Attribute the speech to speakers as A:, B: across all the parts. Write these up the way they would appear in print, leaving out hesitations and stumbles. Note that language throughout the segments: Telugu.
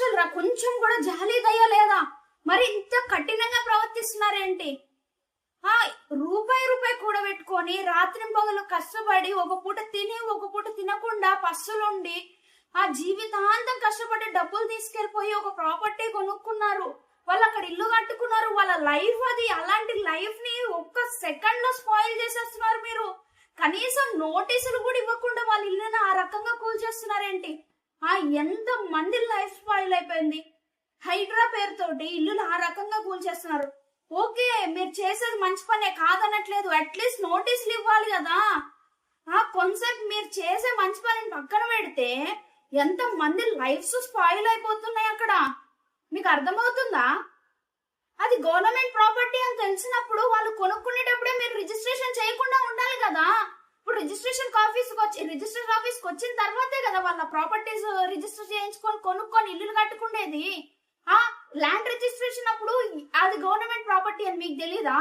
A: మనుషులు రా, కొంచెం కూడా జాలి దయ లేదా? మరి ఇంత కఠినంగా ప్రవర్తిస్తున్నారేంటి? రూపాయి రూపాయి కూడబెట్టుకొని రాత్రి పగలు కష్టపడి ఒక పూట తిని ఒక పూట తినకుండా పస్సులుండి ఆ జీవితాంతం కష్టపడి డబ్బులు తీసుకెళ్లిపోయి ఒక ప్రాపర్టీ కొనుక్కున్నారు. వాళ్ళు అక్కడ ఇల్లు కట్టుకున్నారు. వాళ్ళ లైఫ్ అది. అలాంటి లైఫ్ ని ఒక్క సెకండ్ లో స్పాయిల్ చేసేస్తున్నారు మీరు. కనీసం నోటీసులు కూడా ఇవ్వకుండా వాళ్ళ ఇల్లుని ఆ రకంగా కూల్చేస్తున్నారేంటి? ఎంత మంది లైఫ్ స్పాయిల్ అయిపోయింది. హైడ్రా పేరుతోటి ఇల్లులు ఆ రకంగా కూల్చేస్తున్నారు. ఓకే, మీరు చేసేది మంచి పనే, కాదనట్లేదు. అట్లీస్ట్ నోటీసులు ఇవ్వాలి కదా. కాన్సెప్ట్ మీరు చేసే మంచి పనిని పక్కన పెడితే ఎంత మంది లైఫ్స్ స్పాయిల్ అయిపోతున్నాయి అక్కడ. మీకు అర్థమవుతుందా? అది గవర్నమెంట్ ప్రాపర్టీ అని తెలిసినప్పుడు వాళ్ళు కొనుక్కునేటప్పుడే మీరు రిజిస్ట్రేషన్ చేయకుండా ఉండాలి కదా. ఇప్పుడు రిజిస్ట్రేషన్ ఆఫీస్కి వచ్చిన తర్వాతే కదా వాళ్ళ ప్రాపర్టీస్ రిజిస్టర్ చేయించుకొని కొనుక్కొని ఇల్లులు కట్టుకునేది. ల్యాండ్ రిజిస్ట్రేషన్ అప్పుడు అది గవర్నమెంట్ ప్రాపర్టీ అని మీకు తెలీదా?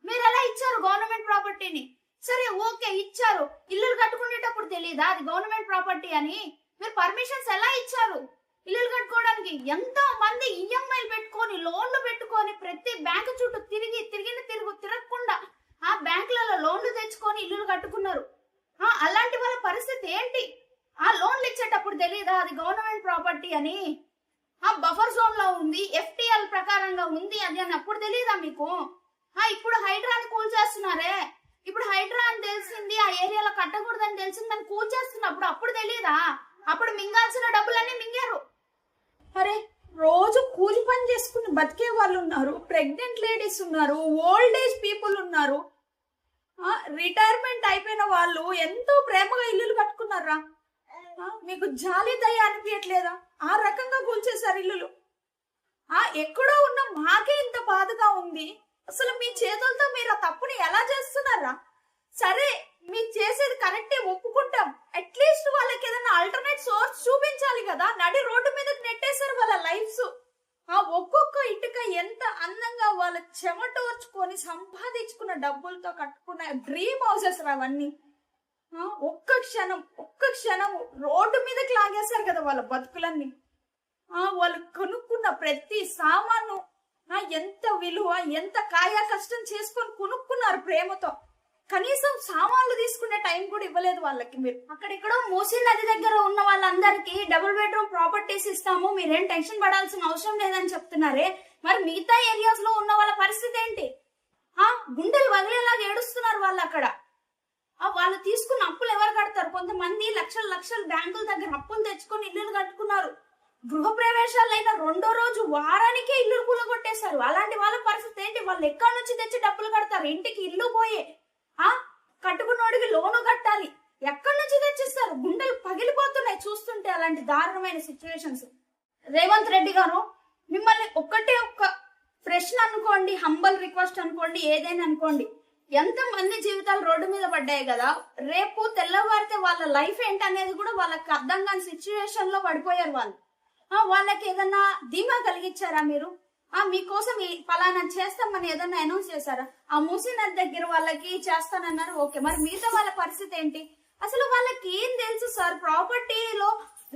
A: మీరు ఎలా ఇచ్చారు గవర్నమెంట్ ప్రాపర్టీని? సరే ఓకే, ఇచ్చారు. ఇల్లులు కట్టుకునేటప్పుడు తెలీదా అది గవర్నమెంట్ ప్రాపర్టీ అని? మీరు పర్మిషన్స్ ఎలా ఇచ్చారు ఇల్లులు కట్టుకోవడానికి? ఎంతో మంది ఈఎంఐలు పెట్టుకొని లోన్లు పెట్టుకొని ప్రతి బ్యాంకు చుట్టూ తిరగకుండా ఆ బ్యాంకులలో లోన్లు తెచ్చుకొని ఇల్లులు కట్టుకున్నారు. అలాంటి వాళ్ళ పరిస్థితి ఏంటి? లోన్లు ఇచ్చేటప్పుడు తెలీదా అది గవర్నమెంట్ ప్రాపర్టీ అని? బఫర్ జోన్ లో ఉంది, ఎఫ్టిఎల్ ప్రకారంగా ఉంది అది అని అప్పుడు తెలీదా మీకు? ఇప్పుడు హైడ్రాని కూల్చేస్తున్నారే. ఇప్పుడు హైడ్రా అని తెలిసింది, ఆ ఏరియాలో కట్టకూడదని తెలిసిందని కూల్చేస్తున్నప్పుడు అప్పుడు తెలీదా? అప్పుడు మింగాల్సిన డబ్బులన్నీ మింగారు. అరే, రోజు కూలి పని చేసుకుని బతికే వాళ్ళు ఉన్నారు, ప్రెగ్నెంట్ లేడీస్ ఉన్నారు, ఓల్డ్ ఏజ్ పీపుల్ ఉన్నారు, రిటైర్మెంట్ అయిపోయిన వాళ్ళు ఎంతో ప్రేమగా ఇల్లులు కట్టుకున్నారా? మీకు జాలి దయ అనిపించట్లేదా? ఆ రకంగా కూల్చేశారు ఇల్లులు. ఎక్కడో ఉన్న మాకే ఇంత బాధగా ఉంది. అసలు మీ చేతులతో మీరు ఆ తప్పుని ఎలా చేస్తున్నారా? సరే, మీరు చేసేది కరెక్టే, ఒప్పుకుంటాం. అట్లీస్ట్ వాళ్ళకి ఏదైనా ఆల్టర్నేట్ సోర్స్ చూపించాలి కదా. నడి రోడ్డు మీదకి నెట్టేశారు వాళ్ళ లైఫ్స్. ఒక్కొక్క ఇటుక ఎంత అందంగా వాళ్ళ చెమటోర్చుకొని సంపాదించుకున్న డబ్బులతో కట్టుకున్న డ్రీమ్ హౌసెస్ అవన్నీ. ఒక్క క్షణం రోడ్డు మీదకి లాగేశారు కదా వాళ్ళ బతుకులన్నీ. వాళ్ళు కొనుక్కున్న ప్రతి సామాను ఎంత విలువ, ఎంత కాయా కష్టం చేసుకొని కొనుక్కున్నారు ప్రేమతో. కనీసం సామాన్లు తీసుకునే టైం కూడా ఇవ్వలేదు వాళ్ళకి మీరు. అక్కడిక్కడో మూసీ నది దగ్గర ఉన్న వాళ్ళందరికీ డబుల్ బెడ్రూమ్ ప్రాపర్టీస్ ఇస్తాము, మీరేం టెన్షన్ పడాల్సిన అవసరం లేదని చెప్తున్నారే. మరి మిగతా ఏరియాస్ లో ఉన్న వాళ్ళ పరిస్థితి ఏంటి? గుండెలు వదిలేలాగా ఏడుస్తున్నారు వాళ్ళు అక్కడ. వాళ్ళు తీసుకున్న అప్పులు ఎవరు కడతారు? కొంతమంది లక్షలు బ్యాంకుల దగ్గర అప్పులు తెచ్చుకొని ఇల్లులు కట్టుకున్నారు. గృహ ప్రవేశాలు అయిన రెండో రోజు వారానికే ఇల్లు కూలగొట్టేశారు. అలాంటి వాళ్ళ పరిస్థితి ఏంటి? వాళ్ళు ఎక్కడి నుంచి తెచ్చి డబ్బులు కడతారు? ఇంటికి ఇల్లు పోయే, కట్టుకున్నోడికి లోను కట్టాలి, ఎక్కడి నుంచి తెచ్చిస్తారు? గుండెలు పగిలిపోతున్నాయి చూస్తుంటే అలాంటి దారుణమైన సిచ్యువేషన్స్. రేవంత్ రెడ్డి గారు, మిమ్మల్ని ఒక్క ప్రశ్న అనుకోండి, హంబల్ రిక్వెస్ట్ అనుకోండి, ఏదైనా అనుకోండి. ఎంత మంది జీవితాలు రోడ్డు మీద పడ్డాయి కదా. రేపు తెల్లవారితే వాళ్ళ లైఫ్ ఏంటనేది కూడా వాళ్ళకి అర్థం కాని సిచ్యువేషన్ లో పడిపోయారు వాళ్ళు. వాళ్ళకి ఏదన్నా ధీమా కలిగించారా మీరు? మీకోసం ఫలానా చేస్తామని ఏదన్నా అనౌన్స్ చేశారా? మూసీ నది దగ్గర వాళ్ళకి చేస్తానన్నారు, ఓకే. మరి మిగతా వాళ్ళ పరిస్థితి ఏంటి? అసలు వాళ్ళకి ఏం తెలుసు సార్? ప్రాపర్టీలో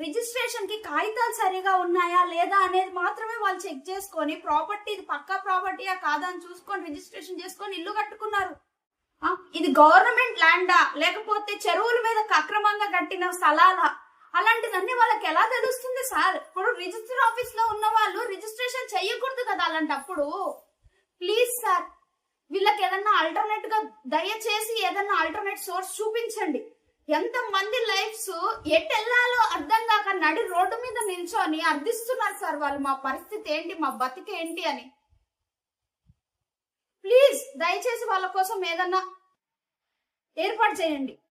A: రిజిస్ట్రేషన్ కి కాగితాలు సరిగా ఉన్నాయా లేదా అనేది మాత్రమే వాళ్ళు చెక్ చేసుకొని ప్రాపర్టీ ఇది పక్కా ప్రాపర్టీయా కాదా అని చూసుకొని రిజిస్ట్రేషన్ చేసుకొని ఇల్లు కట్టుకున్నారు. ఇది గవర్నమెంట్ ల్యాండా లేకపోతే చెరువుల మీద అక్రమంగా కట్టిన స్థలాలా? అలాంటిదన్నీ వాళ్ళకి ఎలా తెలుస్తుంది సార్? ఇప్పుడు రిజిస్టర్ ఆఫీస్ లో ఉన్న వాళ్ళు రిజిస్ట్రేషన్ చెయ్యకూడదు కదా అలాంటప్పుడు. ప్లీజ్ సార్, వీళ్ళకి ఏదన్నా ఆల్టర్నేట్ గా దయచేసి ఏదన్నా ఆల్టర్నేట్ సోర్స్ చూపించండి. ఎంత మంది లైఫ్స్ ఎట్టెళ్లాలో అర్థం కాక నడి రోడ్డు మీద నిల్చొని అర్థిస్తున్నారు సార్ వాళ్ళు. మా పరిస్థితి ఏంటి, మా బతికేంటి అని. ప్లీజ్ దయచేసి వాళ్ళ కోసం ఏదన్నా ఏర్పాటు చేయండి.